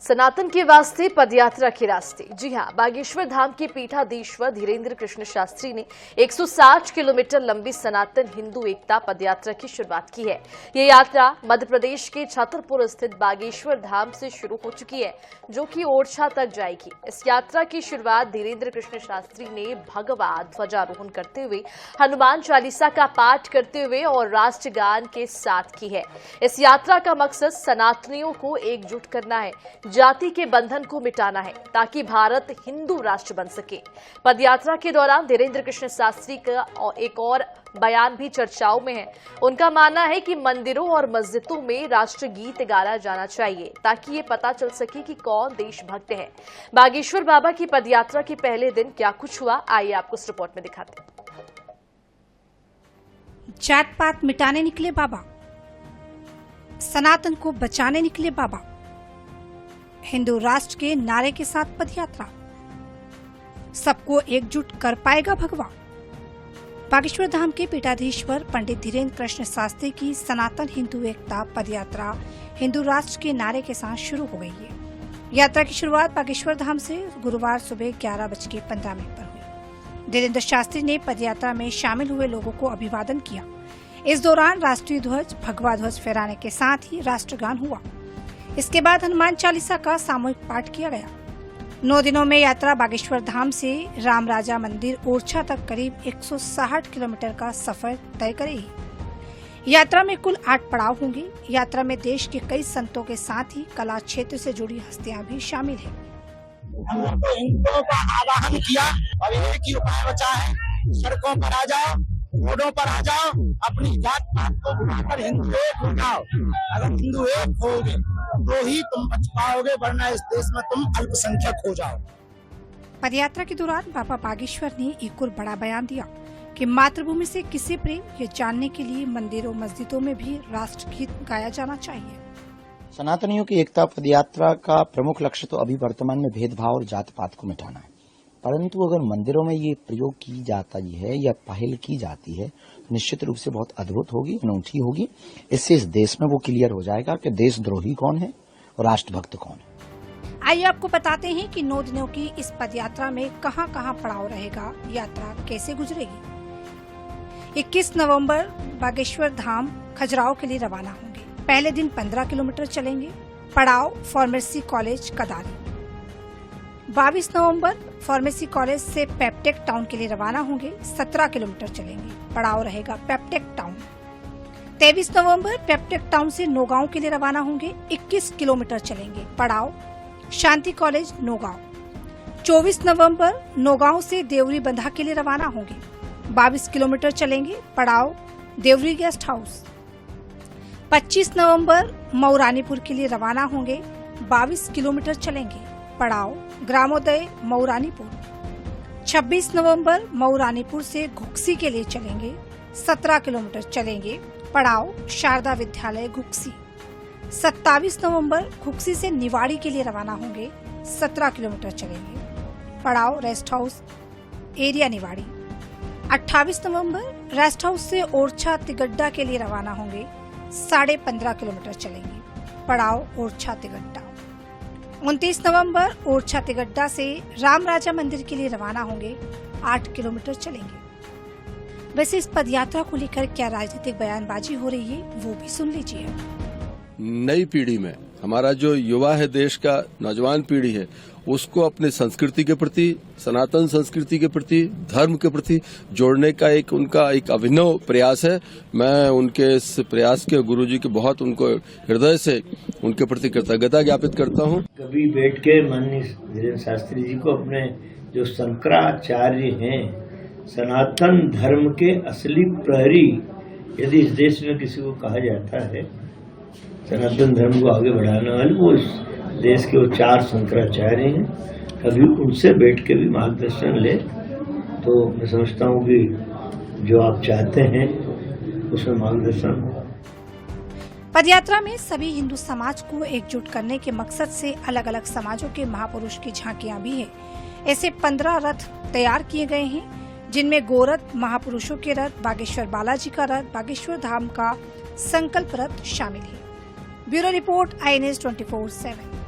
सनातन के वास्ते पदयात्रा के रास्ते। जी हां, बागेश्वर धाम के पीठाधीश्वर धीरेन्द्र कृष्ण शास्त्री ने 160 किलोमीटर लंबी सनातन हिंदू एकता पदयात्रा की शुरुआत की है। ये यात्रा मध्य प्रदेश के छतरपुर स्थित बागेश्वर धाम से शुरू हो चुकी है, जो कि ओरछा तक जाएगी। इस यात्रा की शुरुआत धीरेन्द्र कृष्ण शास्त्री ने भगवा ध्वजारोहण करते हुए, हनुमान चालीसा का पाठ करते हुए और राष्ट्रगान के साथ की है। इस यात्रा का मकसद सनातनियों को एकजुट करना है, जाति के बंधन को मिटाना है, ताकि भारत हिंदू राष्ट्र बन सके। पदयात्रा के दौरान धीरेन्द्र कृष्ण शास्त्री का एक और बयान भी चर्चाओं में है। उनका मानना है कि मंदिरों और मस्जिदों में राष्ट्रगीत गाया जाना चाहिए, ताकि ये पता चल सके कि कौन देशभक्त है। बागेश्वर बाबा की पदयात्रा के पहले दिन क्या कुछ हुआ, आइए आपको इस रिपोर्ट में दिखाते हैं। जात पात मिटाने निकले बाबा, सनातन को बचाने निकले बाबा। हिंदू राष्ट्र के नारे के साथ पदयात्रा, सबको एकजुट कर पाएगा भगवा। बागेश्वर धाम के पीठाधीश्वर पंडित धीरेन्द्र कृष्ण शास्त्री की सनातन हिंदू एकता पदयात्रा हिंदू राष्ट्र के नारे के साथ शुरू हो गई है। यात्रा की शुरुआत बागेश्वर धाम से गुरुवार सुबह 11:15 पर हुई। धीरेन्द्र शास्त्री ने पदयात्रा में शामिल हुए लोगों को अभिवादन किया। इस दौरान राष्ट्रीय ध्वज, भगवा ध्वज फहराने के साथ ही राष्ट्रगान हुआ। इसके बाद हनुमान चालीसा का सामूहिक पाठ किया गया। 9 दिनों में यात्रा बागेश्वर धाम से राम राजा मंदिर ओरछा तक करीब 160 किलोमीटर का सफर तय करेगी। यात्रा में कुल 8 पड़ाव होंगे। यात्रा में देश के कई संतों के साथ ही कला क्षेत्र से जुड़ी हस्तियां भी शामिल हैं। हम लोग हिंदुओं का आह्वान किया और एक ही उपाय बचा है, सड़कों पर आ जाओ, रोडों पर आ जाओ, अपनी जात पात को भुलाकर हिंदू एक हो जाओ। अगर हिंदू एक होगे तो ही तुम बच पाओगे, वरना इस देश में तुम अल्पसंख्यक हो जाओ। पदयात्रा के दौरान बाबा बागेश्वर ने एक और बड़ा बयान दिया कि मातृभूमि से किसे प्रेम, ये जानने के लिए मंदिरों मस्जिदों में भी राष्ट्रगीत गाया जाना चाहिए। सनातनियों की एकता पदयात्रा का प्रमुख लक्ष्य तो अभी वर्तमान में भेदभाव और जात पात को मिटाना है, परंतु अगर मंदिरों में ये प्रयोग की जाता है या पहल की जाती है तो निश्चित रूप से बहुत अद्भुत होगी, अनूठी होगी। इससे इस देश में वो क्लियर हो जाएगा कि देशद्रोही कौन है और राष्ट्रभक्त कौन है। आइए आपको बताते हैं कि 9 दिनों की इस पदयात्रा में कहां कहां पड़ाव रहेगा, यात्रा कैसे गुजरेगी। 21 नवंबर बागेश्वर धाम खजुराहो के लिए रवाना होंगे। पहले दिन 15 किलोमीटर चलेंगे। पड़ाव फार्मेसी कॉलेज कदारी। 22 नवंबर फार्मेसी कॉलेज से पेप्टेक टाउन के लिए रवाना होंगे। 17 किलोमीटर चलेंगे। पड़ाव रहेगा पेप्टेक टाउन। 23 नवंबर पेप्टेक टाउन से नौगांव के लिए रवाना होंगे। 21 किलोमीटर चलेंगे। पड़ाव शांति कॉलेज नौगांव। 24 नवंबर नौगांव से देवरी बंधा के लिए रवाना होंगे। 22 किलोमीटर चलेंगे। पड़ाव देवरी गेस्ट हाउस। 25 नवंबर मऊरानीपुर के लिए रवाना होंगे। 22 किलोमीटर चलेंगे। पड़ाव ग्रामोदय मऊरानीपुर। 26 नवंबर मऊरानीपुर से घुक्सी के लिए चलेंगे। 17 किलोमीटर चलेंगे। पड़ाव शारदा विद्यालय घुक्सी। 27 नवंबर घुक्सी से निवाड़ी के लिए रवाना होंगे। 17 किलोमीटर चलेंगे। पड़ाव रेस्ट हाउस एरिया निवाड़ी। 28 नवंबर रेस्ट हाउस से ओरछा तिगड्डा के लिए रवाना होंगे। 15.5 किलोमीटर चलेंगे। पड़ाव ओरछा तिगड्डा। 29 नवंबर ओरछा तिगड्डा से राम राजा मंदिर के लिए रवाना होंगे। 8 किलोमीटर चलेंगे। वैसे इस पदयात्रा को लेकर क्या राजनीतिक बयानबाजी हो रही है, वो भी सुन लीजिए। नई पीढ़ी में हमारा जो युवा है, देश का नौजवान पीढ़ी है, उसको अपनी संस्कृति के प्रति, सनातन संस्कृति के प्रति, धर्म के प्रति जोड़ने का उनका एक अभिनव प्रयास है। मैं उनके इस प्रयास के गुरुजी के बहुत उनको हृदय से उनके प्रति कृतज्ञता ज्ञापित करता हूँ। कभी बैठ के माननीय धीरेन्द्र शास्त्री जी को अपने जो शंकराचार्य हैं, सनातन धर्म के असली प्रहरी यदि इस देश में किसी को कहा जाता है, सनातन धर्म को आगे बढ़ाने वाले, वो इस देश के वो 4 शंकराचार्य हैं। कभी उनसे बैठ के भी मार्गदर्शन ले तो मैं समझता हूँ कि जो आप चाहते हैं उसमें मार्गदर्शन हो। पदयात्रा में सभी हिंदू समाज को एकजुट करने के मकसद से अलग अलग समाजों के महापुरुष की झांकियां भी हैं। ऐसे 15 रथ तैयार किए गए हैं, जिनमें गोरथ, महापुरुषों के रथ, बागेश्वर बालाजी का रथ, बागेश्वर धाम का संकल्प रथ शामिल है। Bureau report INS 24/7।